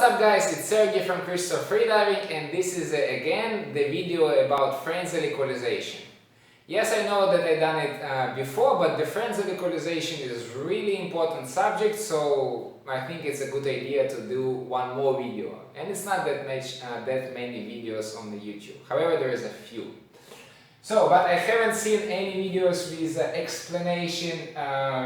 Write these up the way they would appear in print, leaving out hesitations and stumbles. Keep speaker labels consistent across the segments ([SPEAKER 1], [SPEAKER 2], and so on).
[SPEAKER 1] What's up guys, it's Sergey from Crystal Freediving, and this is again the video about frenzied equalization. Yes, I know that I've done it before, but the frenzied equalization is really important subject, so I think it's a good idea to do one more video. And it's not that many videos on the YouTube, however there is a few. But I haven't seen any videos with explanation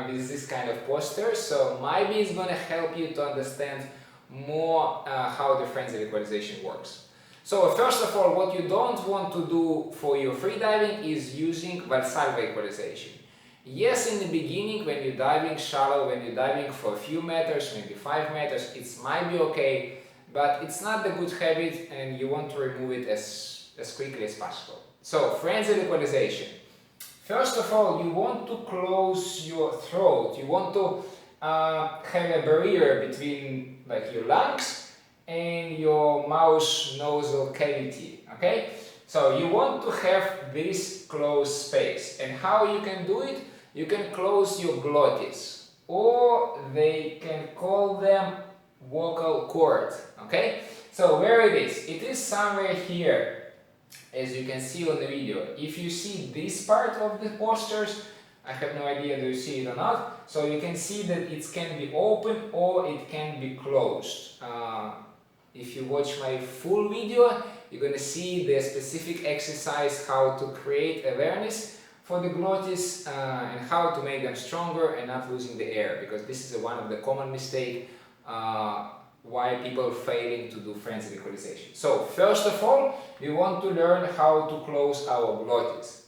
[SPEAKER 1] with this kind of poster, so maybe it's gonna help you to understand more how the frenzied equalization works. So first of all, what you don't want to do for your freediving is using Valsalva equalization. Yes, in the beginning, when you're diving shallow, when you're diving for a few meters, maybe 5 meters, it might be okay, but it's not a good habit and you want to remove it as quickly as possible. So, frenzied equalization. First of all, you want to close your throat. You want to have a barrier between your lungs and your mouth nasal cavity. Okay? So you want to have this closed space. And how you can do it? You can close your glottis, or they can call them vocal cord. Okay? So where it is? It is somewhere here, as you can see on the video. If you see this part of the posters, I have no idea do you see it or not, so you can see that it can be open or it can be closed. If you watch my full video, you're gonna see the specific exercise how to create awareness for the glottis and how to make them stronger and not losing the air, because this is one of the common mistakes why people failing to do frenzied equalization. So first of all, we want to learn how to close our glottis.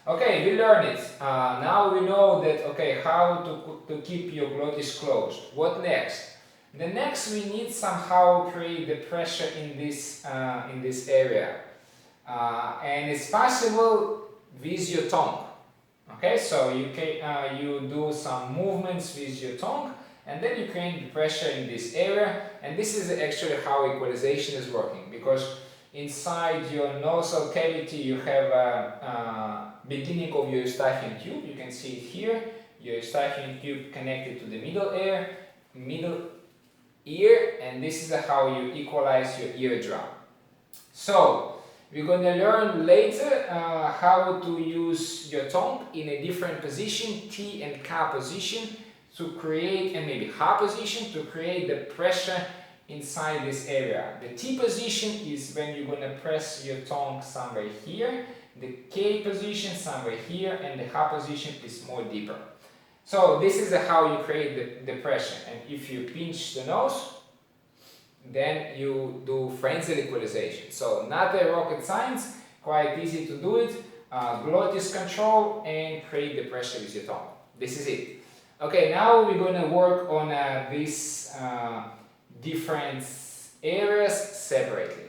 [SPEAKER 1] Okay, we learn it. Now we know that how to keep your glottis closed. What next? The next, we need somehow create the pressure in this area, and it's possible with your tongue. Okay, so you can you do some movements with your tongue, and then you create the pressure in this area. And this is actually how equalization is working, because inside your nasal cavity you have a beginning of your Eustachian tube. You can see it here. Your Eustachian tube connected to the middle ear, and this is how you equalize your eardrum. So we're going to learn later how to use your tongue in a different position, T and K position, to create, and maybe H position, to create the pressure inside this area. The T position is when you're going to press your tongue somewhere here, the K position somewhere here, and the H position is more deeper. So this is how you create the pressure. And if you pinch the nose, then you do frenzied equalization. So not a rocket science, quite easy to do it. Glottis control and create the pressure with your tongue. This is it. Okay, now we're going to work on these different areas separately.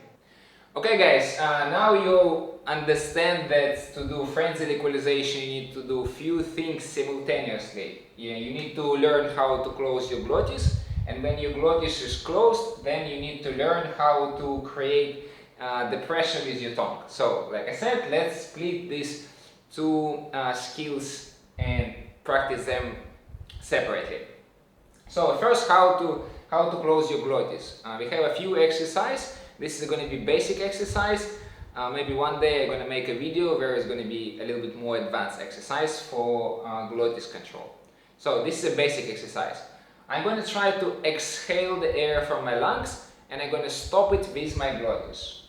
[SPEAKER 1] Okay guys, now you understand that to do frenzied equalization you need to do few things simultaneously. You need to learn how to close your glottis, and when your glottis is closed, then you need to learn how to create the pressure with your tongue. So, like I said, let's split these two skills and practice them separately. So first, how to close your glottis. We have a few exercises. This is going to be basic exercise. Maybe one day I'm going to make a video where it's going to be a little bit more advanced exercise for glottis control. So this is a basic exercise. I'm going to try to exhale the air from my lungs, and I'm going to stop it with my glottis.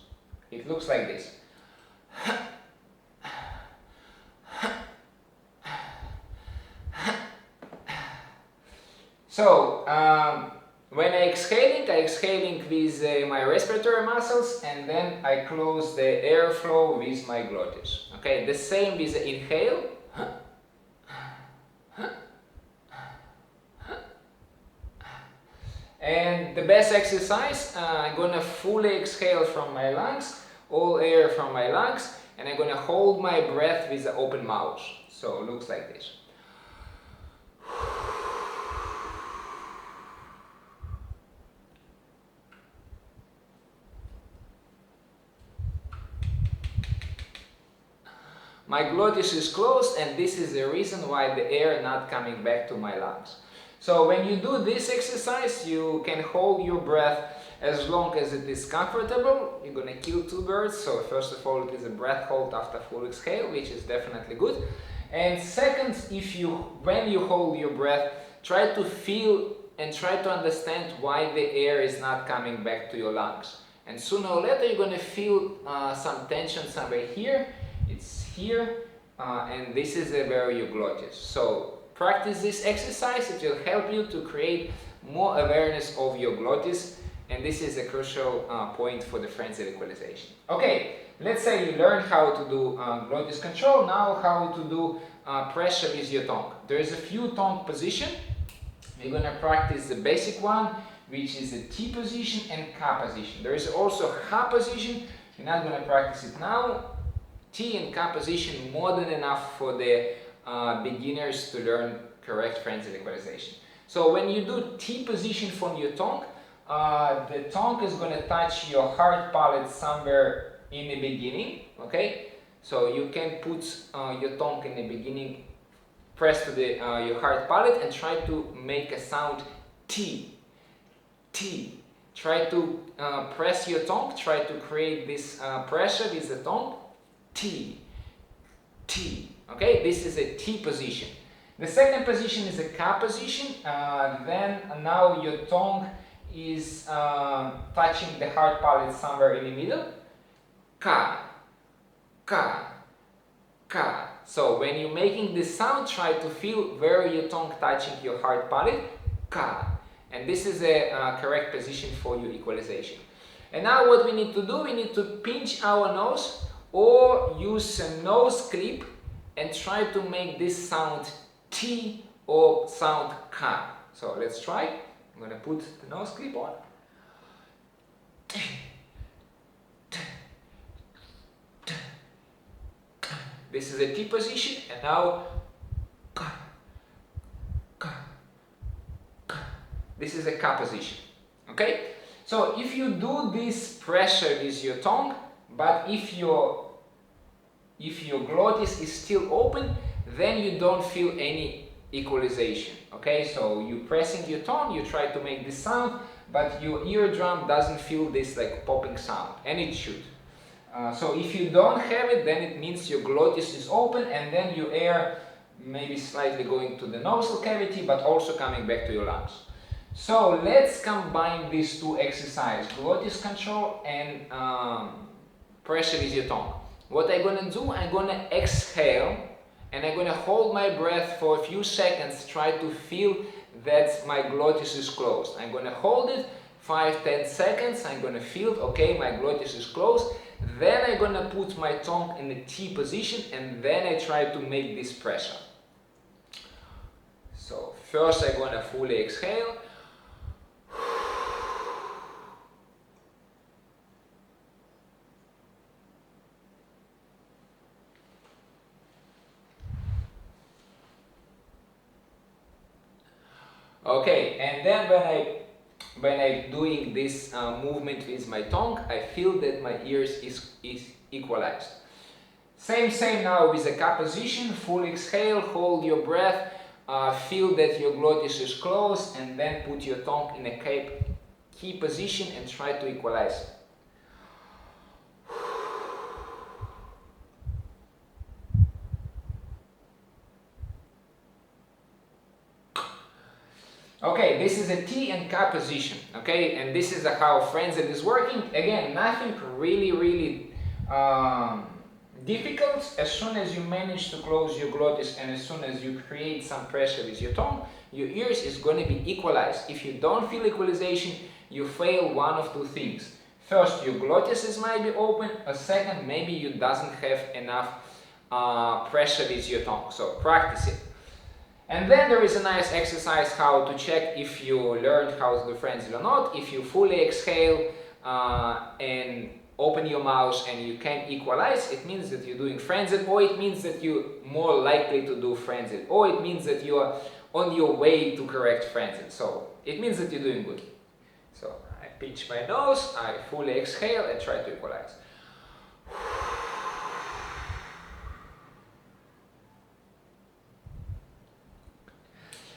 [SPEAKER 1] It looks like this. So when I'm exhaling with my respiratory muscles, and then I close the airflow with my glottis. Okay, the same with the inhale. And the best exercise, I'm gonna fully exhale from my lungs, all air from my lungs, and I'm gonna hold my breath with the open mouth. So it looks like this. My glottis is closed, and this is the reason why the air not coming back to my lungs. So when you do this exercise, you can hold your breath as long as it is comfortable. You're gonna kill two birds. So first of all, it is a breath hold after full exhale, which is definitely good. And second, when you hold your breath, try to feel and try to understand why the air is not coming back to your lungs. And sooner or later you're going to feel some tension somewhere here. It's here, and this is where your glottis. So practice this exercise. It will help you to create more awareness of your glottis, and this is a crucial point for the frenzied equalization. Okay, let's say you learn how to do glottis control. Now how to do pressure with your tongue. There is a few tongue positions. We're going to practice the basic one, which is the T position and K position. There is also H position. We're not going to practice it now. T and K position more than enough for the beginners to learn correct frenzied equalization. So when you do T position from your tongue, the tongue is going to touch your hard palate somewhere in the beginning. Okay, so you can put your tongue in the beginning, press to your hard palate, and try to make a sound T. T. Try to press your tongue, try to create this pressure with the tongue. T. T. Okay, this is a T position. The second position is a K position. Then now your tongue is touching the hard palate somewhere in the middle. K. K. K. So when you're making this sound, try to feel where your tongue touching your hard palate. K. And this is a correct position for your equalization. And now what we need to do, we need to pinch our nose or use a nose clip and try to make this sound T or sound K. So let's try. I'm going to put the nose clip on. This is a T position, and now this is a K position. Okay? So if you do this pressure with your tongue, but if your glottis is still open, then you don't feel any equalization. Okay? So you pressing your tongue, you try to make this sound, but your eardrum doesn't feel this like popping sound, and it should. So if you don't have it, then it means your glottis is open, and then your air maybe slightly going to the nasal cavity, but also coming back to your lungs. So let's combine these two exercises, glottis control and pressure with your tongue. What I'm gonna do, I'm gonna exhale and I'm gonna hold my breath for a few seconds, try to feel that my glottis is closed. I'm gonna hold it 5-10 seconds, I'm gonna feel, okay, my glottis is closed. Then I'm gonna put my tongue in the T position, and then I try to make this pressure. So first I'm gonna fully exhale. Okay, and then when I'm doing this movement with my tongue, I feel that my ears is equalized. Same now with the K position, full exhale, hold your breath, feel that your glottis is closed, and then put your tongue in a key position and try to equalize. Okay, this is a T and K position, okay, and this is how frenzied is working. Again, nothing really difficult. As soon as you manage to close your glottis and as soon as you create some pressure with your tongue, your ears is going to be equalized. If you don't feel equalization, you fail one of two things. First, your glottis might be open, or second, maybe you doesn't have enough pressure with your tongue. So practice it. And then there is a nice exercise how to check if you learned how to do frenzy or not. If you fully exhale and open your mouth and you can equalize, it means that you're doing frenzied, or it means that you're more likely to do frenzied, or it means that you're on your way to correct frenzied. So it means that you're doing good. So I pinch my nose, I fully exhale and try to equalize.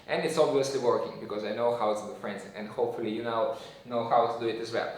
[SPEAKER 1] And it's obviously working because I know how to do Frenzy, and hopefully you now know how to do it as well.